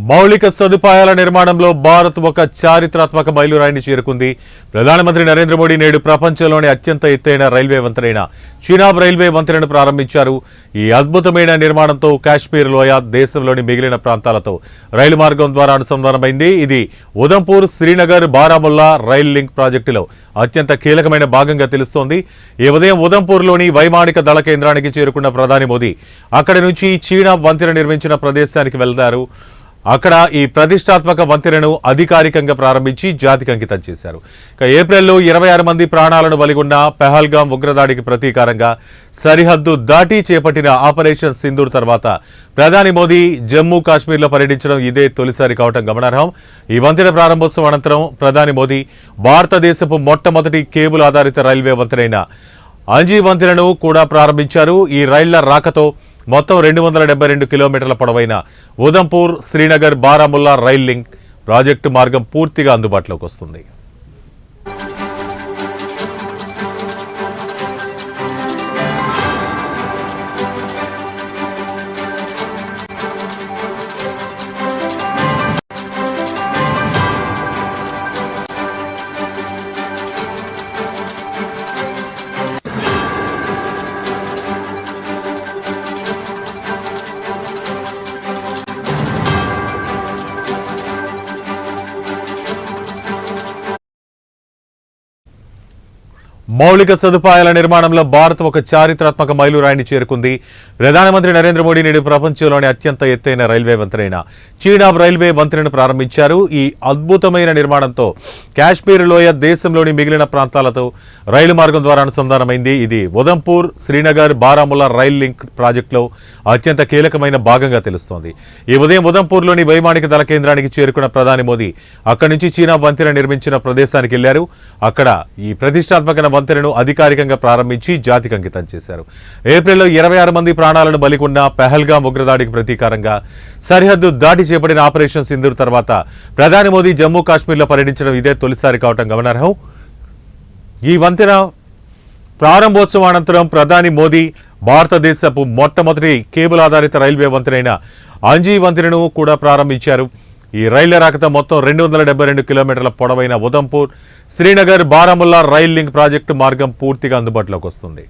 మౌలిక సదుపాయాల నిర్మాణంలో భారత్ ఒక చారిత్రాత్మక మైలురాయిని చేరుకుంది. ప్రధానమంత్రి నరేంద్ర మోడీ నేడు ప్రపంచంలోని అత్యంత ఎత్తైన రైల్వే వంతెన చీనాబ్ రైల్వే వంతెనను ప్రారంభించారు. ఈ అద్భుతమైన నిర్మాణంతో కాశ్మీర్ లోయ దేశంలోని మిగిలిన ప్రాంతాలతో రైలు మార్గం ద్వారా అనుసంధానమైంది. ఇది ఉదంపూర్, శ్రీనగర్, బారాముల్లా రైల్ లింక్ ప్రాజెక్టులో అత్యంత కీలకమైన భాగంగా తెలుస్తోంది. ఈ ఉదయం ఉదంపూర్లోని వైమానిక దళ కేంద్రానికి చేరుకున్న ప్రధాని మోదీ అక్కడి నుంచి చీనాబ్ వంతెన నిర్మించిన ప్రదేశానికి వెళ్లారు. అక్కడ ఈ ప్రతిష్టాత్మక వంతెనను అధికారికంగా ప్రారంభించి జాతికి అంకితం చేశారు. ఏప్రిల్లో 26 మంది ప్రాణాలను బలిగొన్న పెహల్గాం ఉగ్రదాడికి ప్రతీకారంగా సరిహద్దు దాటి చేపట్టిన ఆపరేషన్ సింధూర్ తర్వాత ప్రధాని మోదీ జమ్మూ కాశ్మీర్లో పర్యటించడం ఇదే తొలిసారి కావడం గమనార్హం. ఈ వంతెన ప్రారంభోత్సవం అనంతరం ప్రధాని మోదీ భారతదేశపు మొట్టమొదటి కేబుల్ ఆధారిత రైల్వే వంతెనైన అంజీ వంతెనను కూడా ప్రారంభించారు. ఈ రైళ్ల రాకతో మొత్తం 272 కిలోమీటర్ల పొడవైన Udhampur, Srinagar, Baramulla rail link project మార్గం పూర్తిగా అందుబాటులోకి వస్తుంది. మౌలిక సదుపాయాల నిర్మాణంలో భారత్ ఒక చారిత్రాత్మక మైలురాయిని చేరుకుంది. ప్రధానమంత్రి నరేంద్ర మోడీ నేడు ప్రపంచంలోని అత్యంత ఎత్తైన రైల్వే వంతెన చీనాబ్ రైల్వే వంతెనను ప్రారంభించారు. ఈ అద్భుతమైన నిర్మాణంతో కాశ్మీర్ లోయ దేశంలోని మిగిలిన ప్రాంతాలతో రైలు మార్గం ద్వారా అనుసంధానమైంది. ఇది ఉదంపూర్, శ్రీనగర్, బారాముల్లా రైల్ లింక్ ప్రాజెక్టులో అత్యంత కీలకమైన భాగంగా తెలుస్తోంది. ఈ ఉదయం ఉదంపూర్లోని వైమానిక దళ కేంద్రానికి చేరుకున్న ప్రధాని మోదీ అక్కడి నుంచి చీనాబ్ వంతెన నిర్మించిన ప్రదేశానికి వెళ్లారు. అక్కడ ఈ ప్రతిష్టాత్మక వంతెనను అధికారికంగా ప్రారంభించి జాతికి అంకితం చేశారు. ఏప్రిల్లో 26 మంది ప్రాణాలను బలిగొన్న పెహల్గాం ఉగ్రదాడికి ప్రతీకారంగా సరిహద్దు దాటి చేపట్టిన ఆపరేషన్ సింధూర్ తర్వాత ప్రధాని మోదీ జమ్మూ కాశ్మీర్లో పర్యటించడం ఇదే తొలిసారి కావడం గమనార్హం. ఈ వంతెన ప్రారంభోత్సవం అనంతరం ప్రధాని మోదీ భారతదేశపు మొట్టమొదటి కేబుల్ ఆధారిత రైల్వే వంతెనైన అంజీ వంతెనను కూడా ప్రారంభించారు. ఈ రైళ్ల రాకతో మొత్తం 272 కిలోమీటర్ల పొడవైన Udhampur, Srinagar, Baramulla rail link project మార్గం పూర్తిగా అందుబాటులోకి వస్తుంది.